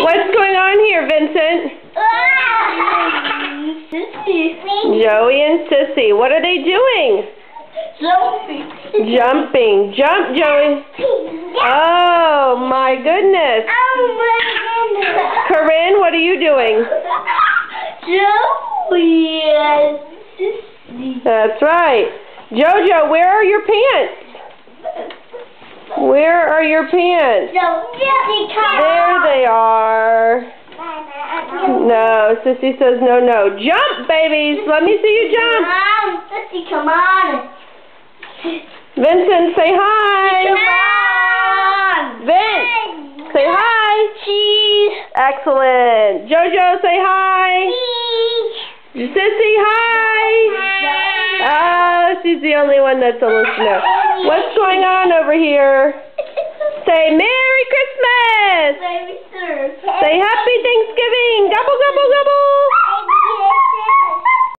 What's going on here, Vincent? Joey and Sissy. What are they doing? Jumping. Jumping. Jump, Joey. Oh, my goodness. Corinne, what are you doing? Joey and Sissy. That's right. Jojo, where are your pants? Where are your pants? There they are. No, Sissy says no, no. Jump, babies. Let me see you jump. Sissy, come on. Vincent, say hi. Come on. Vince, say hi. Cheese. Excellent. Jojo, say hi. Cheese. Sissy, hi. She's the only one that's a listener. What's going on over here? Say Merry Christmas. Say Happy Thanksgiving. Gobble, gobble, gobble.